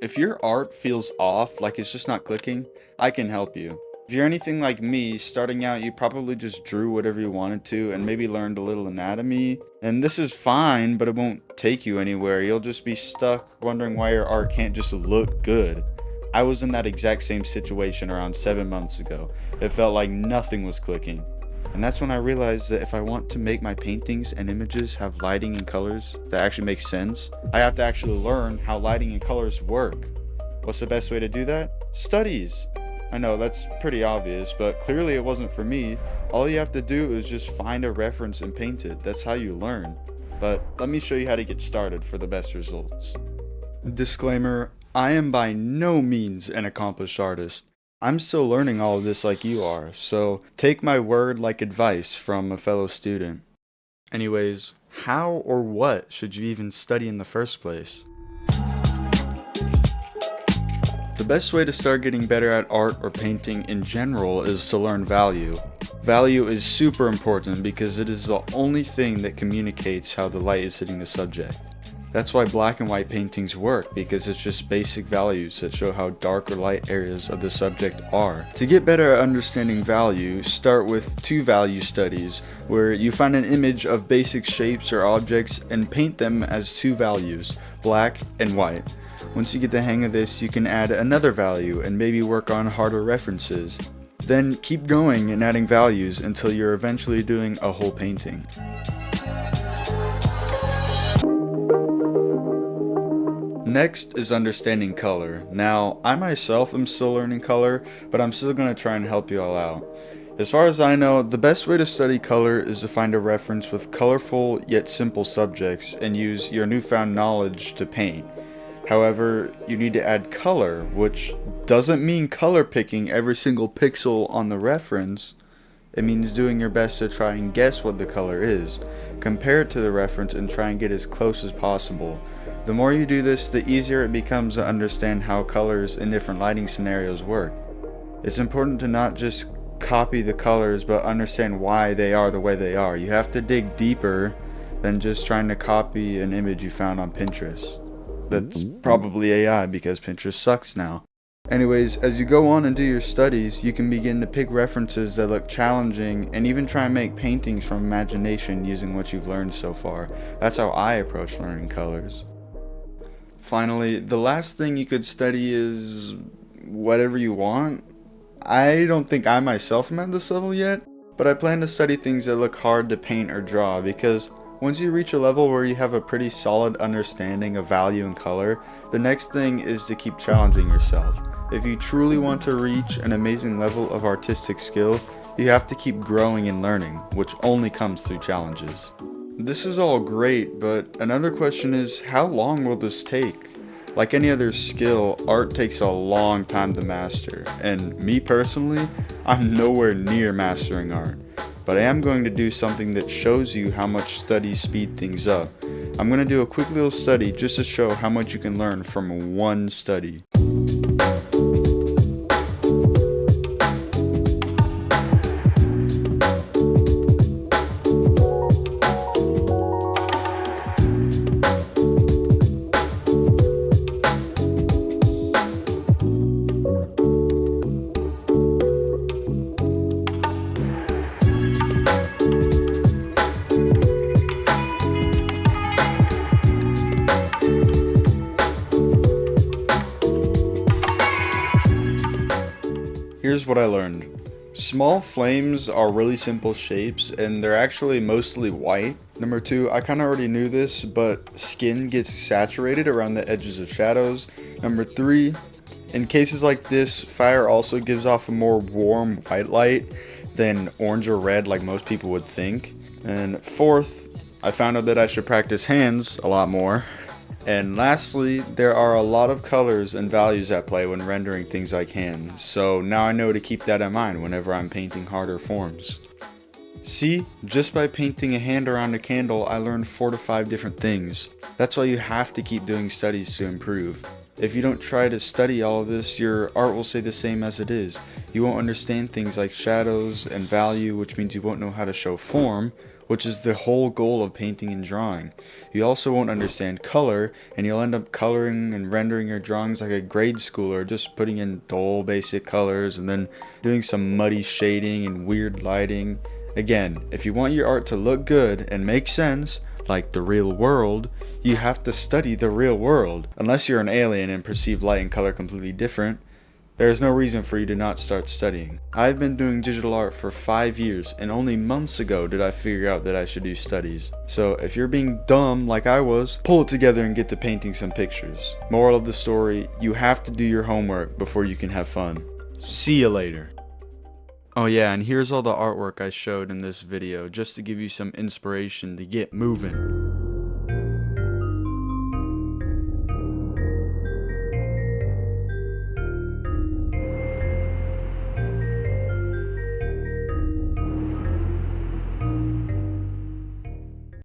If your art feels off, like it's just not clicking, I can help you. If you're anything like me, starting out you probably just drew whatever you wanted to and maybe learned a little anatomy. And this is fine, but it won't take you anywhere. You'll just be stuck wondering why your art can't just look good. I was in that exact same situation around 7 months ago. It felt like nothing was clicking. And that's when I realized that if I want to make my paintings and images have lighting and colors that actually make sense, I have to actually learn how lighting and colors work. What's the best way to do that? Studies! I know that's pretty obvious, but clearly it wasn't for me. All you have to do is just find a reference and paint it. That's how you learn. But let me show you how to get started for the best results. Disclaimer, I am by no means an accomplished artist. I'm still learning all of this like you are, so take my word like advice from a fellow student. Anyways, how or what should you even study in the first place? The best way to start getting better at art or painting in general is to learn value. Value is super important because it is the only thing that communicates how the light is hitting the subject. That's why black and white paintings work, because it's just basic values that show how dark or light areas of the subject are. To get better at understanding value, start with two value studies, where you find an image of basic shapes or objects and paint them as two values, black and white. Once you get the hang of this, you can add another value and maybe work on harder references. Then keep going and adding values until you're eventually doing a whole painting. Next is understanding color. Now, I myself am still learning color, but I'm still going to try and help you all out. As far as I know, the best way to study color is to find a reference with colorful yet simple subjects and use your newfound knowledge to paint. However, you need to add color, which doesn't mean color picking every single pixel on the reference. It means doing your best to try and guess what the color is, compare it to the reference, and try and get as close as possible. The more you do this, the easier it becomes to understand how colors in different lighting scenarios work. It's important to not just copy the colors, but understand why they are the way they are. You have to dig deeper than just trying to copy an image you found on Pinterest. That's probably AI because Pinterest sucks now. Anyways, as you go on and do your studies, you can begin to pick references that look challenging and even try and make paintings from imagination using what you've learned so far. That's how I approach learning colors. Finally, the last thing you could study is whatever you want. I don't think I myself am at this level yet, but I plan to study things that look hard to paint or draw because once you reach a level where you have a pretty solid understanding of value and color, the next thing is to keep challenging yourself. If you truly want to reach an amazing level of artistic skill, you have to keep growing and learning, which only comes through challenges. This is all great, but another question is, how long will this take? Like any other skill, art takes a long time to master, and me personally, I'm nowhere near mastering art. But I am going to do something that shows you how much studies speed things up. I'm going to do a quick little study just to show how much you can learn from one study. Here's what I learned. Small flames are really simple shapes and they're actually mostly white. Number 2, I kind of already knew this, but skin gets saturated around the edges of shadows. Number 3, in cases like this, fire also gives off a more warm white light than orange or red like most people would think. And 4th, I found out that I should practice hands a lot more. And lastly, there are a lot of colors and values at play when rendering things like hands, so now I know to keep that in mind whenever I'm painting harder forms. See, just by painting a hand around a candle, I learned 4 to 5 different things. That's why you have to keep doing studies to improve. If you don't try to study all of this, your art will stay the same as it is. You won't understand things like shadows and value, which means you won't know how to show form, which is the whole goal of painting and drawing. You also won't understand color, and you'll end up coloring and rendering your drawings like a grade schooler, just putting in dull basic colors and then doing some muddy shading and weird lighting. Again, if you want your art to look good and make sense, like the real world, you have to study the real world. Unless you're an alien and perceive light and color completely different, there is no reason for you to not start studying. I've been doing digital art for 5 years, and only months ago did I figure out that I should do studies. So if you're being dumb like I was, pull it together and get to painting some pictures. Moral of the story, you have to do your homework before you can have fun. See you later. Oh yeah, and here's all the artwork I showed in this video, just to give you some inspiration to get moving.